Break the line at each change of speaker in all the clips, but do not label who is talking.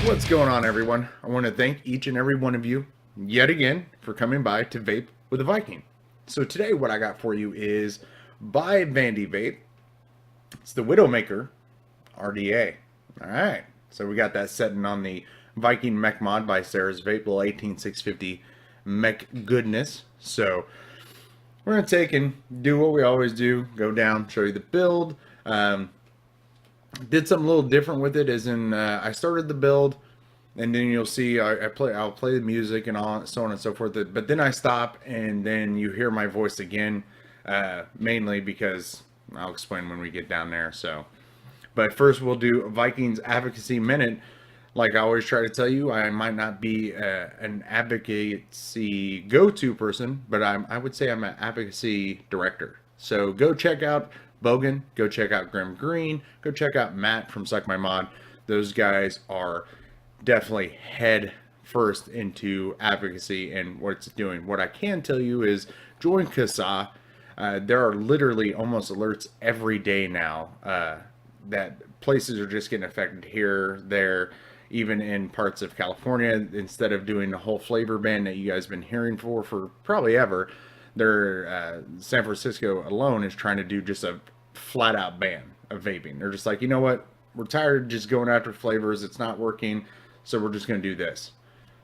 What's going on, everyone? I want to thank each and every one of you yet again for coming by to vape with a Viking. So today what I got for you is by VandyVape. It's the Widowmaker RDA. All right. So we got that setting on the Viking mech mod by Sarah's Vape, little 18650 mech goodness. So we're going to take and do what we always do, go down, show you the build. Did something a little different with it, as in I started the build, and then you'll see I'll play the music and all, so on and so forth. But then I stop, and then you hear my voice again, mainly because I'll explain when we get down there. So, but first we'll do Vikings Advocacy Minute. Like I always try to tell you, I might not be an advocacy go-to person, but I would say I'm an advocacy director. So go check out Bogan, go check out Grim Green, go check out Matt from Suck My Mod. Those guys are definitely head first into advocacy and what it's doing. What I can tell you is join CASA. There are literally almost alerts every day now that places are just getting affected here, there, even in parts of California. Instead of doing the whole flavor ban that you guys have been hearing for probably ever, they're San Francisco alone is trying to do just a flat out ban of vaping. They're just like, you know what? We're tired of just going after flavors. It's not working, so we're just going to do this.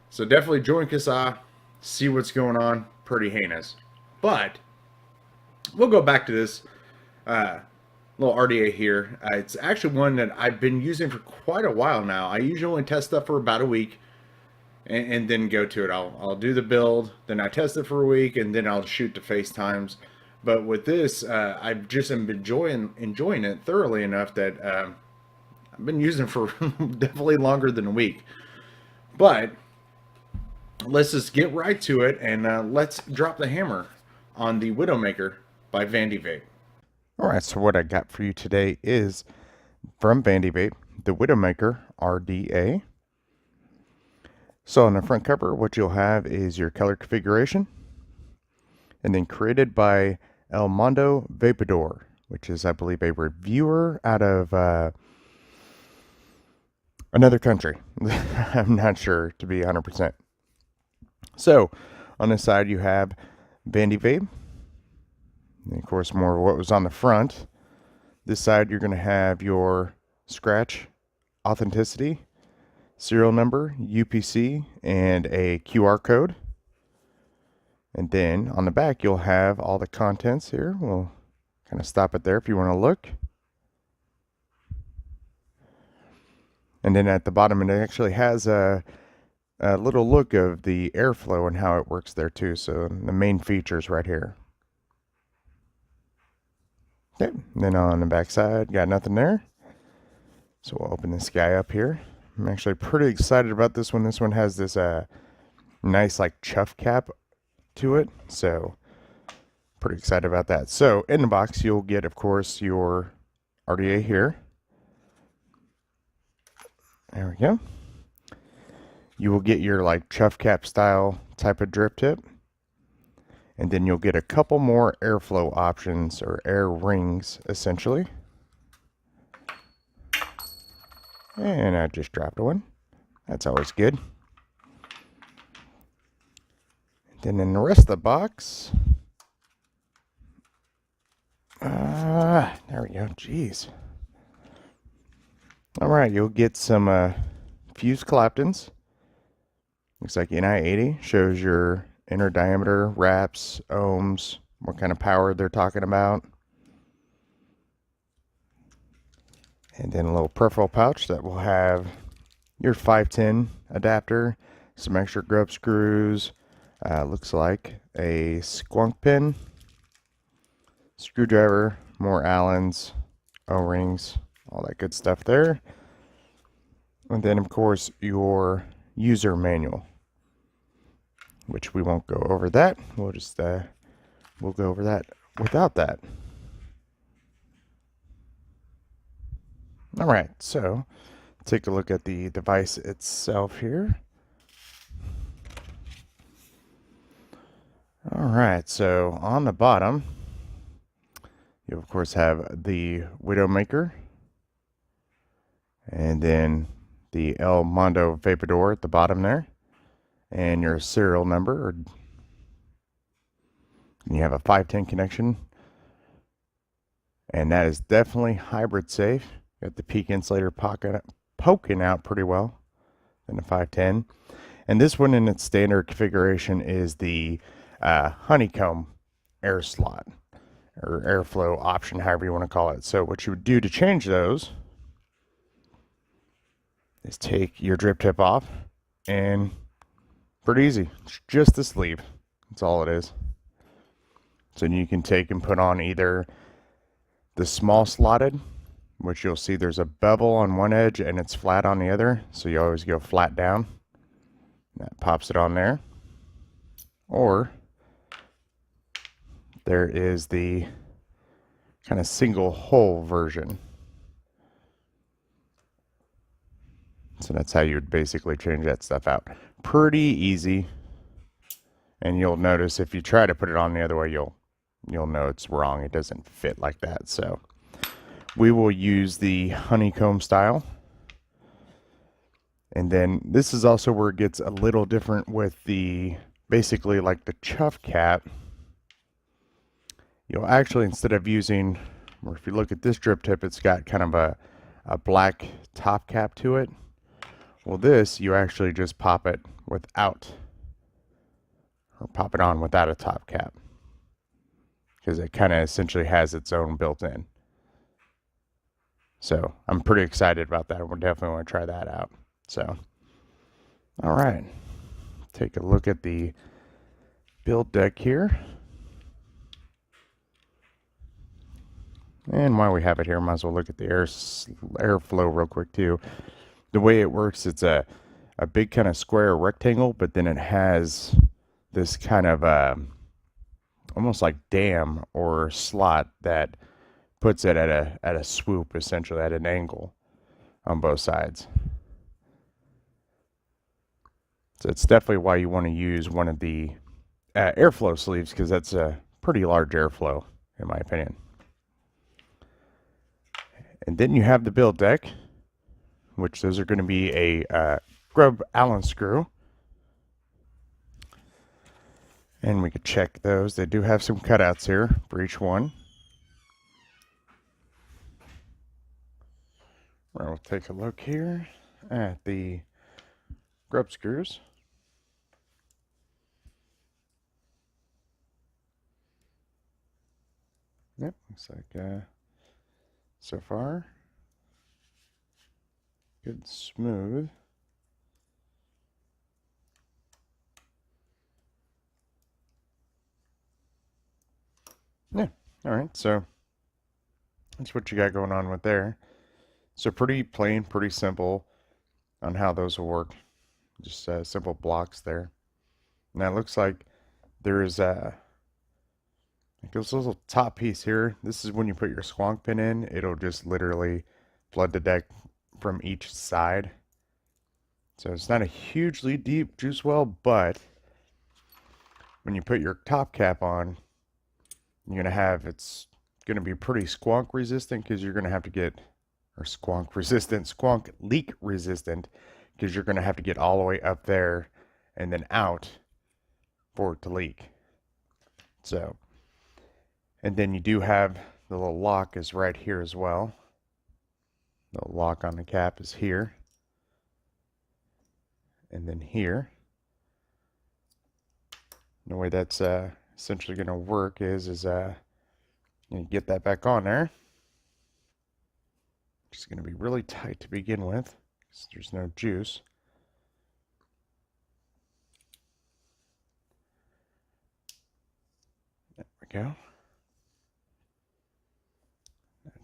So definitely join CASA, see what's going on. Pretty heinous. But we'll go back to this little RDA here. It's actually one that I've been using for quite a while now. I usually only test stuff for about a week and then go to it. I'll do the build, then I test it for a week, and then I'll shoot to FaceTimes. But with this, I've just been enjoying it thoroughly enough that I've been using it for definitely longer than a week. But let's just get right to it, and let's drop the hammer on the Widowmaker by VandyVape.
Alright, so what I got for you today is from VandyVape, the Widowmaker RDA. So on the front cover, what you'll have is your color configuration, and then created by El Mundo Vapador, which is, I believe, a reviewer out of another country. I'm not sure, to be 100%. So on this side, you have VandyVape, and of course, more of what was on the front. This side, you're going to have your scratch authenticity, serial number, UPC, and a QR code. And then on the back, you'll have all the contents here. We'll kind of stop it there if you want to look. And then at the bottom, it actually has a little look of the airflow and how it works there too. So the main features right here. Okay, and then on the back side, got nothing there. So we'll open this guy up here. I'm actually pretty excited about this one. This one has this nice like chuff cap to it, so pretty excited about that. So in the box, you'll get, of course, your RDA here. There we go. You will get your like chuff cap style type of drip tip. And then you'll get a couple more airflow options, or air rings, essentially. And I just dropped one. That's always good. Then in the rest of the box, there we go. Jeez. All right, you'll get some fused Claptons. Looks like NI80 shows your inner diameter, wraps, ohms, what kind of power they're talking about. And then a little peripheral pouch that will have your 510 adapter, some extra grub screws, looks like a squonk pin, screwdriver, more Allens, O-rings, all that good stuff there. And then, of course, your user manual, which we won't go over that. We'll just we'll go over that without that. All right, so take a look at the device itself here. All right, so on the bottom, you of course have the Widowmaker, and then the El Mondo Vapador at the bottom there, and your serial number, and you have a 510 connection, and that is definitely hybrid safe. Got the peak insulator poking out pretty well in the 510. And this one in its standard configuration is the honeycomb air slot, or airflow option, however you want to call it. So what you would do to change those is take your drip tip off, and pretty easy. It's just the sleeve. That's all it is. So you can take and put on either the small slotted, which you'll see there's a bevel on one edge and it's flat on the other. So you always go flat down. That pops it on there. Or there is the kind of single hole version. So that's how you would basically change that stuff out. Pretty easy. And you'll notice if you try to put it on the other way, you'll know it's wrong. It doesn't fit like that. So we will use the honeycomb style. And then this is also where it gets a little different with the, basically like the chuff cap. You'll actually, instead of using, or if you look at this drip tip, it's got kind of a black top cap to it. Well, this, you actually just pop it without, or pop it on without a top cap, because it kind of essentially has its own built-in. So I'm pretty excited about that. We'll definitely want to try that out. So, all right, take a look at the build deck here. And while we have it here, might as well look at the airflow real quick too. The way it works, it's a big kind of square rectangle, but then it has this kind of almost like dam or slot that puts it at a swoop, essentially at an angle on both sides. So it's definitely why you want to use one of the airflow sleeves, because that's a pretty large airflow in my opinion. And then you have the build deck, which those are going to be a grub Allen screw. And we could check those. They do have some cutouts here for each one. We'll take a look here at the grub screws. Yep, looks like so far good and smooth. Yeah, all right, so that's what you got going on with there. So pretty plain, pretty simple on how those will work. Just simple blocks there. Now it looks like there is this little top piece here. This is when you put your squonk pin in. It'll just literally flood the deck from each side. So it's not a hugely deep juice well, but when you put your top cap on, you're gonna have, it's gonna be pretty squonk resistant, because you're gonna have to get, or squonk resistant, squonk leak resistant, because you're gonna have to get all the way up there and then out for it to leak. So, and then you do have the little lock is right here as well. The lock on the cap is here. And then here. The way that's essentially going to work is you get that back on there. It's going to be really tight to begin with, because there's no juice. There we go.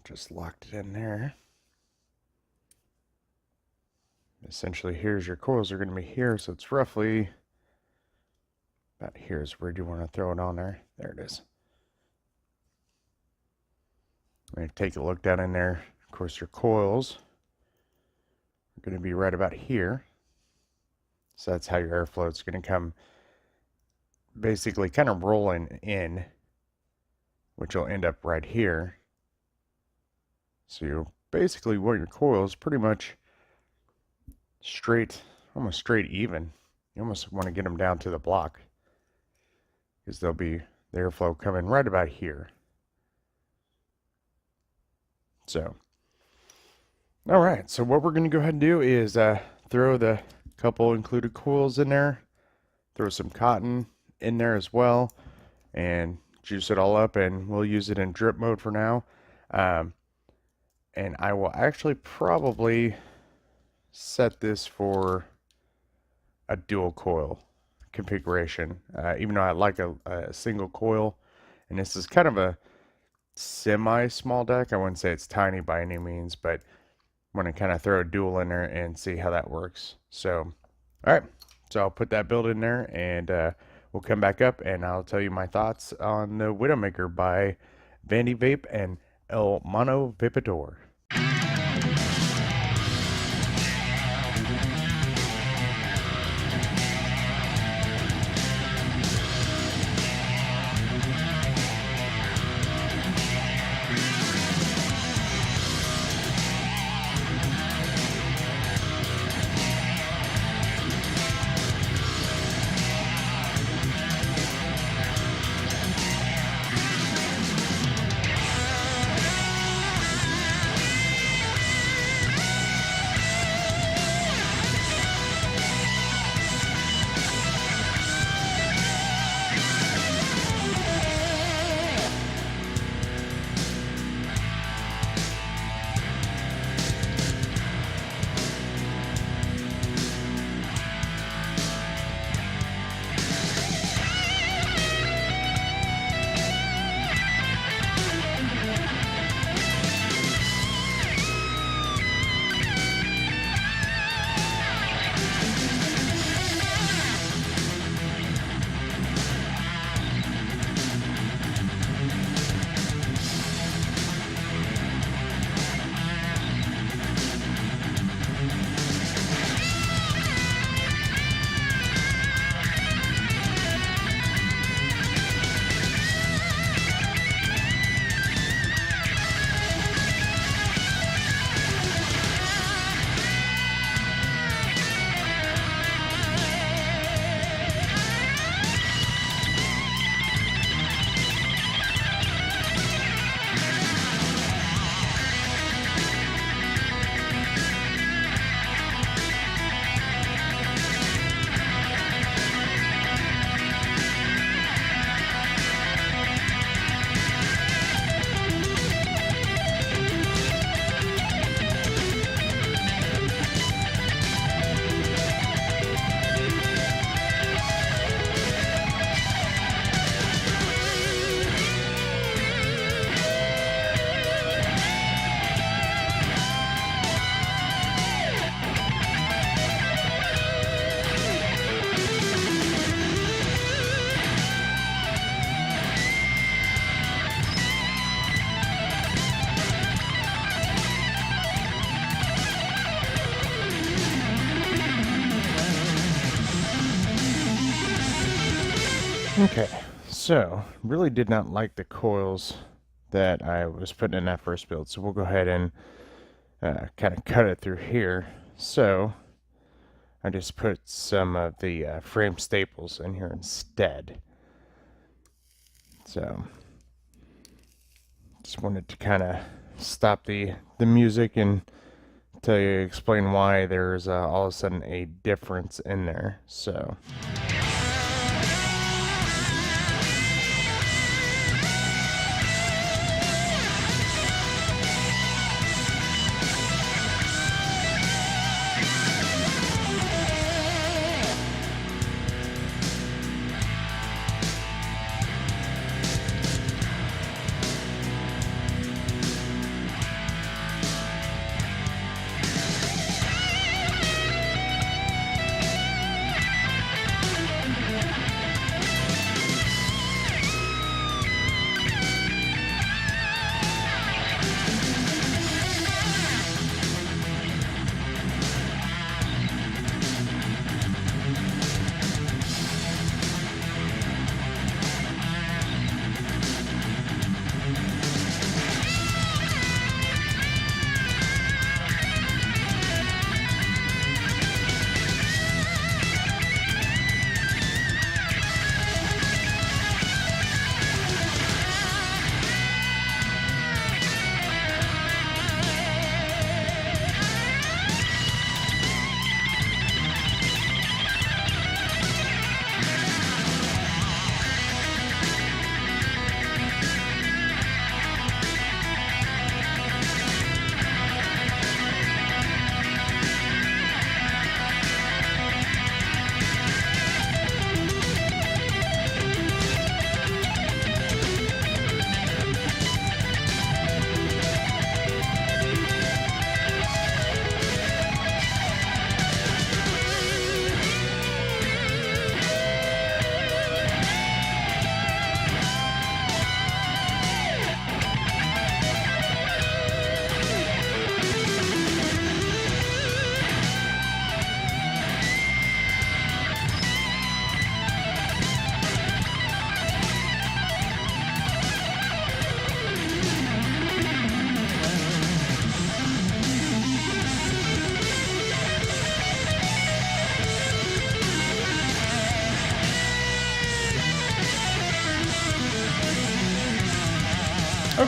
Just locked it in there. Essentially, here's your coils are going to be here, so it's roughly about here's where you want to throw it on there. There it is. I'm going to take a look down in there. Of course, your coils are going to be right about here. So that's how your airflow is going to come, basically kind of rolling in, which will end up right here. So you basically want your coils pretty much straight, almost straight even. You almost want to get them down to the block, because there'll be the airflow coming right about here. So, all right, so what we're going to go ahead and do is throw the couple included coils in there, throw some cotton in there as well, and juice it all up, and we'll use it in drip mode for now. And I will actually probably set this for a dual coil configuration, even though I like a single coil, and this is kind of a semi small deck. I wouldn't say it's tiny by any means, but I'm going to kind of throw a dual in there and see how that works. So all right, so I'll put that build in there, and we'll come back up and I'll tell you my thoughts on the Widowmaker by VandyVape and El Mono Vapeador. Okay, so really did not like the coils that I was putting in that first build, so we'll go ahead and kind of cut it through here. So I just put some of the frame staples in here instead. So just wanted to kind of stop the music and explain why there's all of a sudden a difference in there. So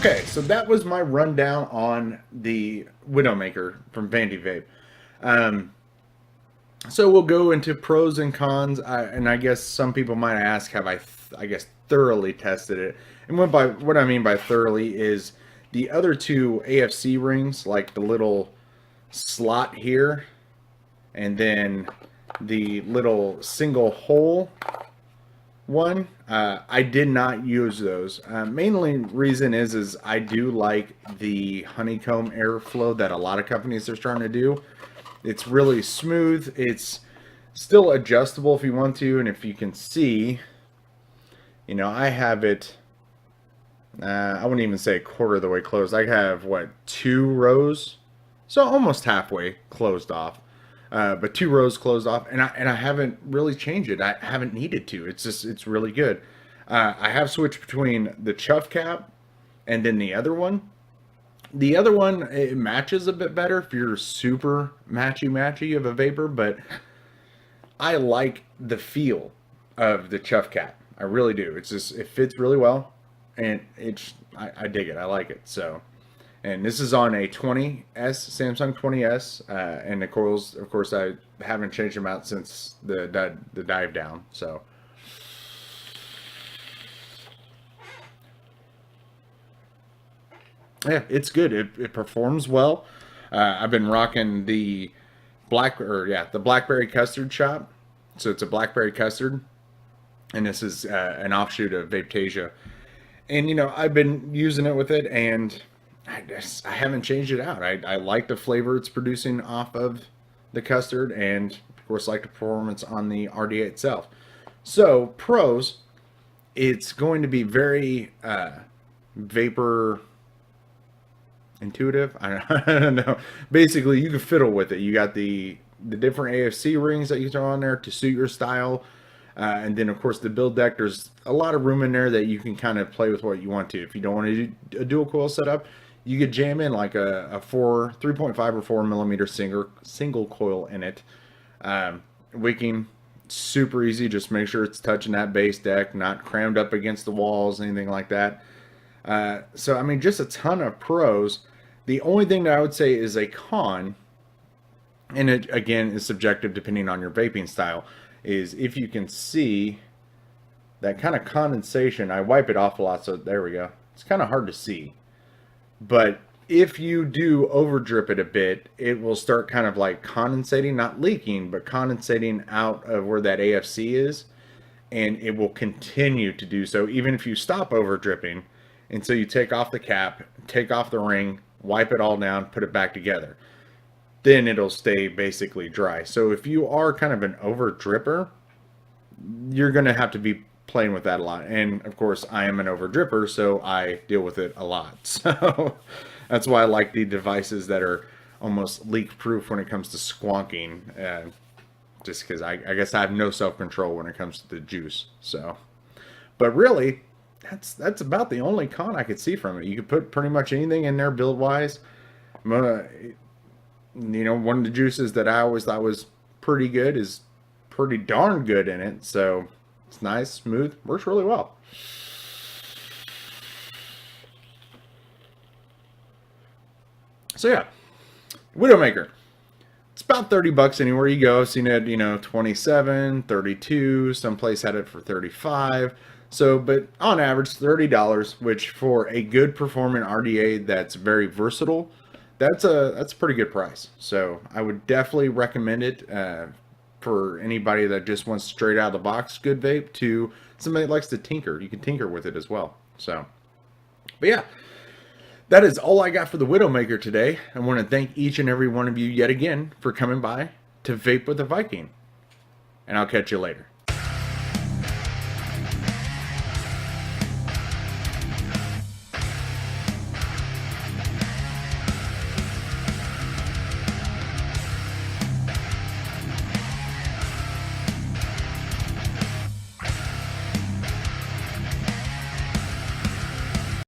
Okay, so that was my rundown on the Widowmaker from VandyVape. So we'll go into pros and cons, and I guess some people might ask, have I guess, thoroughly tested it? And what I mean by thoroughly is the other two AFC rings, like the little slot here, and then the little single hole one. I did not use those. Mainly reason is I do like the honeycomb airflow that a lot of companies are starting to do. It's really smooth. It's still adjustable if you want to, and if you can see, you know, I have it. I wouldn't even say a quarter of the way closed. I have what, 2 rows, so almost halfway closed off. But 2 rows closed off, and I haven't really changed it. I haven't needed to. It's really good. I have switched between the chuff cap and then the other one. The other one, it matches a bit better if you're super matchy of a vapor, but I like the feel of the chuff cap. I really do. It's just, it fits really well, and I dig it. I like it. So, and this is on a 20S, Samsung 20S, and the coils, of course, I haven't changed them out since the dive down. So, yeah, it's good. It performs well. I've been rocking the the blackberry custard shop. So it's a blackberry custard, and this is an offshoot of Vapetasia. And you know, I've been using it with it, and I haven't changed it out. I like the flavor it's producing off of the custard, and of course, like the performance on the RDA itself. So pros, it's going to be very vapor intuitive. I don't know. Basically, you can fiddle with it. You got the different AFC rings that you throw on there to suit your style. And then, of course, the build deck, there's a lot of room in there that you can kind of play with what you want to. If you don't want to do a dual coil setup, you could jam in like a 3.5 or 4 millimeter single coil in it. Wicking, super easy. Just make sure it's touching that base deck, not crammed up against the walls, anything like that. So, I mean, just a ton of pros. The only thing that I would say is a con, and it again is subjective depending on your vaping style, is if you can see that kind of condensation. I wipe it off a lot, so there we go. It's kind of hard to see. But if you do over drip it a bit, it will start kind of like condensating, not leaking, but condensating out of where that AFC is. And it will continue to do so even if you stop over dripping. And so you take off the cap, take off the ring, wipe it all down, put it back together. Then it'll stay basically dry. So if you are kind of an over dripper, you're going to have to be playing with that a lot. And of course, I am an over dripper, so I deal with it a lot. So that's why I like the devices that are almost leak proof when it comes to squonking. Just because I guess I have no self-control when it comes to the juice. So, but really, that's about the only con I could see from it. You could put pretty much anything in there build wise. You know, one of the juices that I always thought was pretty good is pretty darn good in it. So it's nice, smooth, works really well. So yeah, Widowmaker. It's about 30 bucks anywhere you go. I've seen it, you know, 27, 32, someplace had it for 35. So, but on average, $30, which for a good performing RDA that's very versatile, that's a pretty good price. So I would definitely recommend it for anybody that just wants straight out of the box good vape to somebody that likes to tinker. You can tinker with it as well. So, but yeah, that is all I got for the Widowmaker today. I want to thank each and every one of you yet again for coming by to Vape with a Viking. And I'll catch you later.